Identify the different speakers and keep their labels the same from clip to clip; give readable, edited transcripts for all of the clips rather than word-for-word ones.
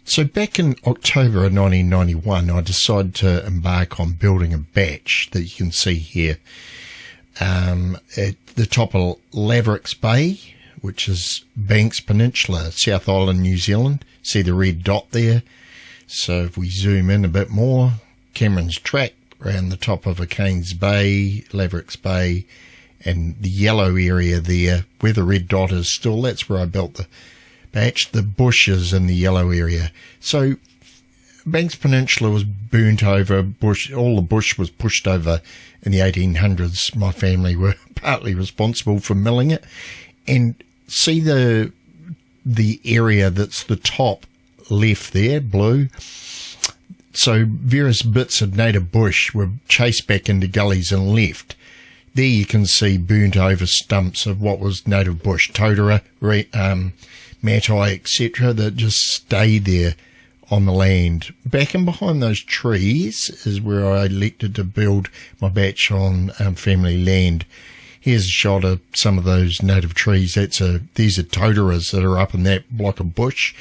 Speaker 1: So back in October of 1991, I decided to embark on building a bach that you can see here at the top of Lavericks Bay, which is Banks Peninsula, South Island, New Zealand. See the red dot there? So if we zoom in a bit more, Cameron's Track around the top of Cairns Bay, Lavericks Bay, and the yellow area there, where the red dot is still, that's where I built the bach. The bush is in the yellow area. So Banks Peninsula was burnt over, all the bush was pushed over in the 1800s. My family were partly responsible for milling it. And see the area that's the top left there, blue. So various bits of native bush were chased back into gullies and left. There you can see burnt over stumps of what was native bush, totara, matai, etc., that just stayed there on the land. Back and behind those trees is where I elected to build my bach on family land. Here's a shot of some of those native trees. These are totaras that are up in that block of bush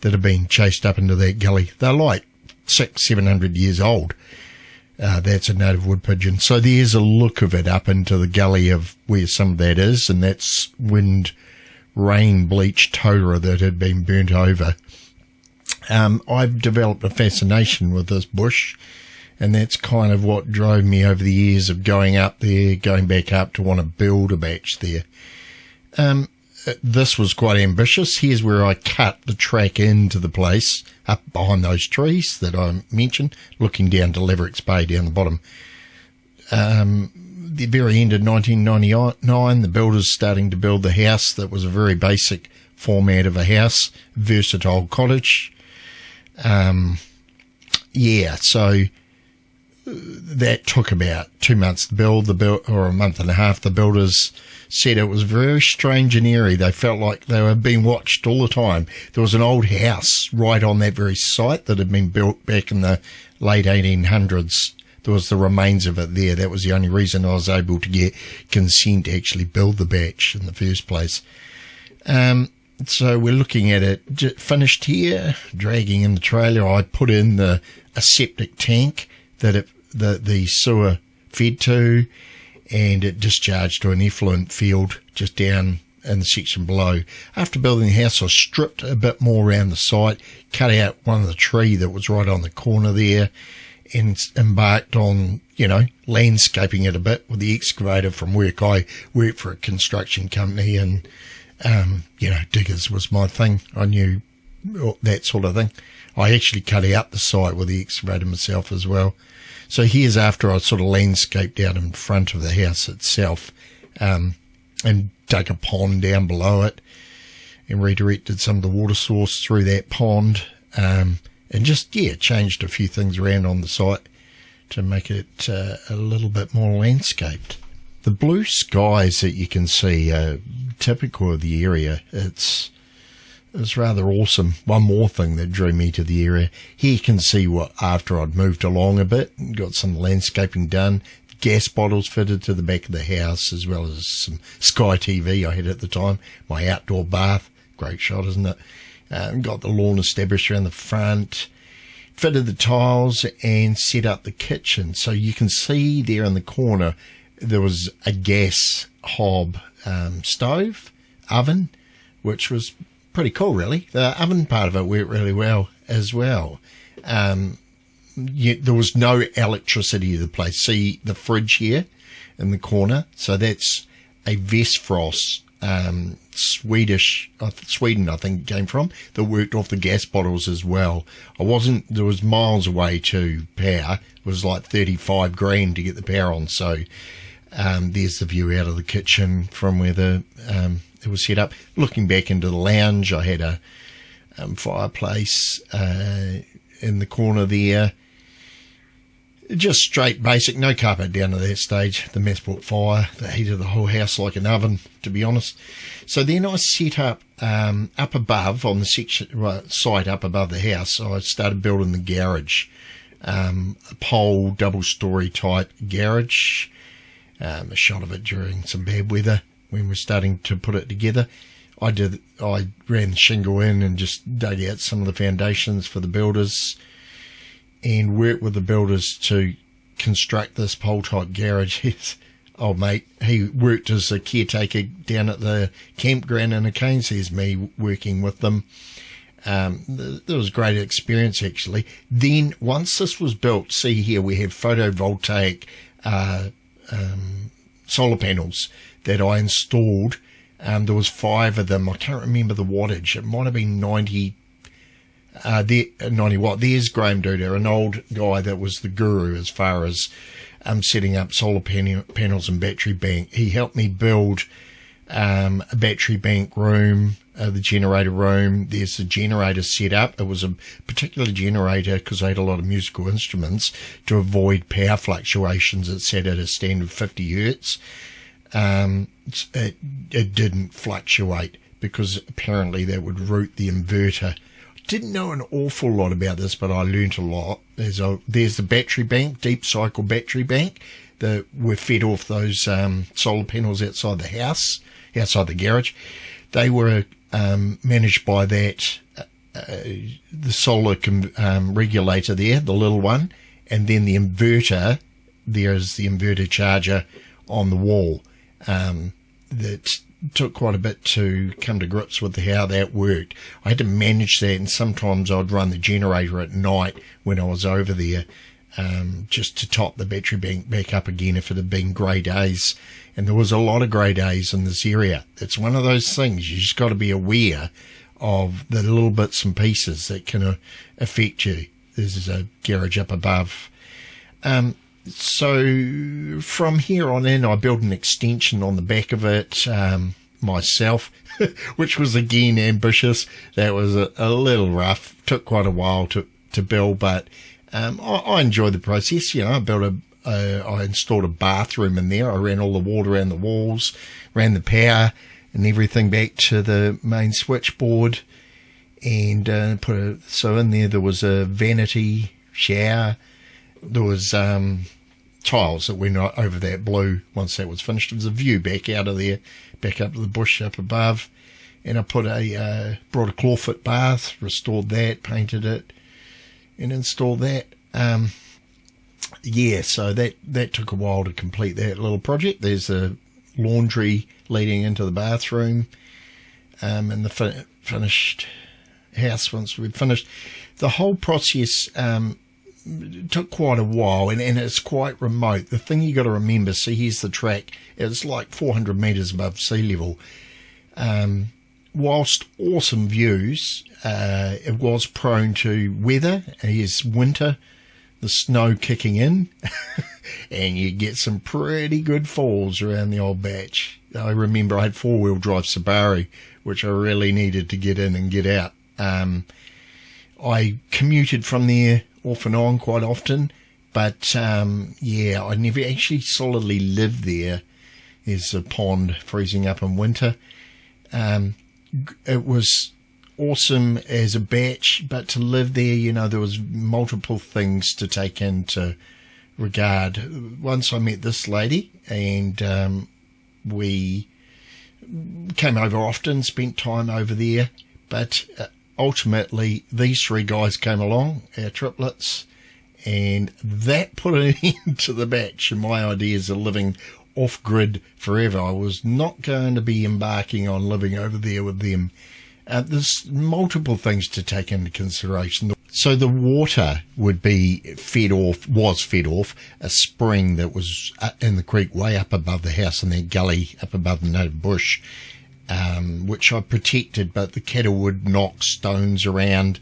Speaker 1: that have been chased up into that gully. They're like 600-700 years old. That's a native wood pigeon. So there's a look of it up into the gully of where some of that is, and that's wind, rain bleached totara that had been burnt over. I've developed a fascination with this bush, and that's kind of what drove me over the years of going up there, going back up to want to build a bach there. This was quite ambitious. Here's where I cut the track into the place, up behind those trees that I mentioned, looking down to Lavericks Bay down the bottom. The very end of 1999, the builders starting to build the house. That was a very basic format of a house, versatile cottage. So that took about 2 months to build, or a month and a half. The builders said it was very strange and eerie. They felt like they were being watched all the time. There was an old house right on that very site that had been built back in the late 1800s. There was the remains of it there. That was the only reason I was able to get consent to actually build the bach in the first place. So we're looking at it finished here, dragging in the trailer. I put in a septic tank that the sewer fed to, and it discharged to an effluent field just down in the section below. After building the house, I stripped a bit more around the site, cut out one of the tree that was right on the corner there, and embarked on, landscaping it a bit with the excavator from work. I worked for a construction company, and, diggers was my thing. I knew that sort of thing. I actually cut out the site with the excavator myself as well. So here's after I sort of landscaped out in front of the house itself, and dug a pond down below it and redirected some of the water source through that pond, and just, changed a few things around on the site to make it a little bit more landscaped. The blue skies that you can see are typical of the area. It's rather awesome. One more thing that drew me to the area. Here you can see what, after I'd moved along a bit and got some landscaping done, gas bottles fitted to the back of the house, as well as some Sky TV I had at the time, my outdoor bath. Great shot, isn't it? Got the lawn established around the front, fitted the tiles and set up the kitchen. So you can see there in the corner there was a gas hob stove, oven, which was pretty cool, really. The oven part of it worked really well as well. There was no electricity to the place. See the fridge here in the corner? So that's a Vesfrost, Sweden, I think it came from, that worked off the gas bottles as well. There was miles away to power. It was like 35 grand to get the power on. So, there's the view out of the kitchen from where it was set up. Looking back into the lounge, I had a fireplace in the corner there. Just straight basic, no carpet down to that stage. The Mathport fire that heated the whole house like an oven, to be honest. So then I set up above on the site up above the house. I started building the garage, a pole double-story type garage. A shot of it during some bad weather when we're starting to put it together. I ran the shingle in and just dug out some of the foundations for the builders and worked with the builders to construct this pole-type garage. Oh, mate, he worked as a caretaker down at the campground in O'Kane's. Here's me working with them. That was a great experience, actually. Then, once this was built, see here, we have photovoltaic solar panels that I installed. There was 5 of them. I can't remember the wattage. It might have been 90 watt. There's Graham Duda, an old guy that was the guru as far as setting up solar panels and battery bank. He helped me build a battery bank room, the generator room. There's the generator set up. It was a particular generator because I had a lot of musical instruments to avoid power fluctuations. It set at a standard 50 hertz. It didn't fluctuate because apparently that would root the inverter. Didn't know an awful lot about this, but I learnt a lot. There's the battery bank, deep cycle battery bank, that were fed off those solar panels outside the house, outside the garage. They were managed by that the solar regulator there, the little one, and then the inverter. There is the inverter charger on the wall. That took quite a bit to come to grips with how that worked. I had to manage that, and sometimes I'd run the generator at night when I was over there, just to top the battery bank back up again if it had been grey days. And there was a lot of grey days in this area. It's one of those things, you just got to be aware of the little bits and pieces that can affect you. There's a garage up above. So from here on in, I built an extension on the back of it myself, which was again ambitious. That was a little rough. Took quite a while to build, but I enjoyed the process. You know, I installed a bathroom in there. I ran all the water around the walls, ran the power and everything back to the main switchboard, and so in there was a vanity shower. There was tiles that went over that blue. Once that was finished, there was a view back out of there, back up to the bush up above. And I brought a clawfoot bath, restored that, painted it, and installed that. So that took a while to complete that little project. There's a laundry leading into the bathroom, and the finished house. Once we'd finished the whole process, took quite a while, and it's quite remote. The thing you got to remember, see, here's the track. It's like 400 metres above sea level. Whilst awesome views, it was prone to weather. Here's winter, the snow kicking in, and you get some pretty good falls around the old batch. I remember I had 4-wheel drive Subaru, which I really needed to get in and get out. I commuted from there off and on quite often, but I never actually solidly lived there. There's a pond freezing up in winter. It was awesome as a batch, but to live there, you know, there was multiple things to take into regard. Once I met this lady, and we came over often, spent time over there, but ultimately, these 3 guys came along, our triplets, and that put an end to the batch and my ideas of living off-grid forever. I was not going to be embarking on living over there with them. There's multiple things to take into consideration. So the water would was fed off a spring that was in the creek way up above the house in that gully up above the native bush. Which I protected, but the cattle would knock stones around.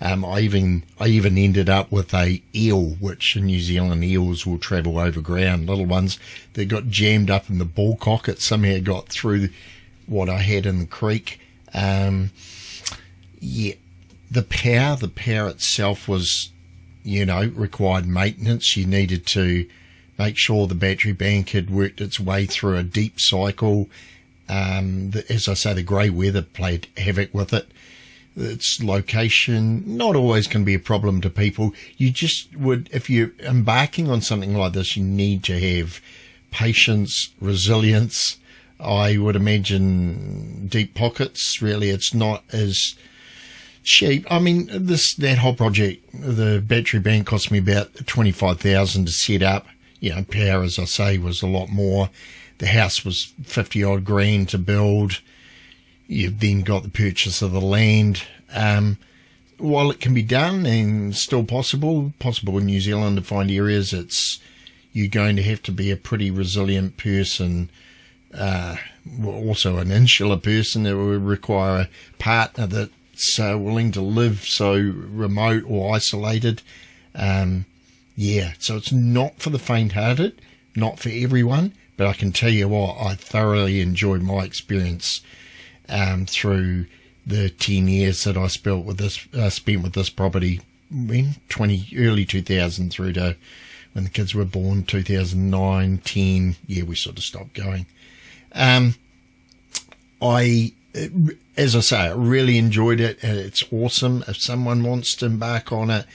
Speaker 1: I even ended up with a eel, which in New Zealand eels will travel over ground, little ones that got jammed up in the bullcock. It somehow got through what I had in the creek. The power itself was, required maintenance. You needed to make sure the battery bank had worked its way through a deep cycle. As I say, the grey weather played havoc with it. Its location, not always can be a problem to people. You just would, if you're embarking on something like this, you need to have patience, resilience. I would imagine deep pockets. Really, it's not as cheap. I mean, that whole project, the battery bank cost me about 25,000 to set up. Power, as I say, was a lot more. The house was 50 odd grand to build. You've then got the purchase of the land. While it can be done and still possible in New Zealand to find areas, you're going to have to be a pretty resilient person, also an insular person. That would require a partner that's willing to live so remote or isolated. So it's not for the faint-hearted, not for everyone, but I can tell you what, I thoroughly enjoyed my experience through the 10 years that I spent with this property, early 2000 through to when the kids were born, 2009, 10. Yeah, we sort of stopped going. As I say, I really enjoyed it. It's awesome. If someone wants to embark on it,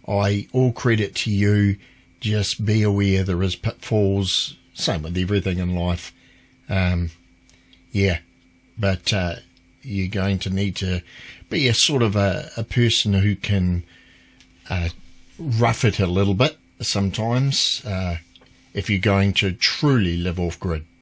Speaker 1: all credit to you. Just be aware there is pitfalls. Same with everything in life. But you're going to need to be a sort of a person who can rough it a little bit sometimes if you're going to truly live off grid.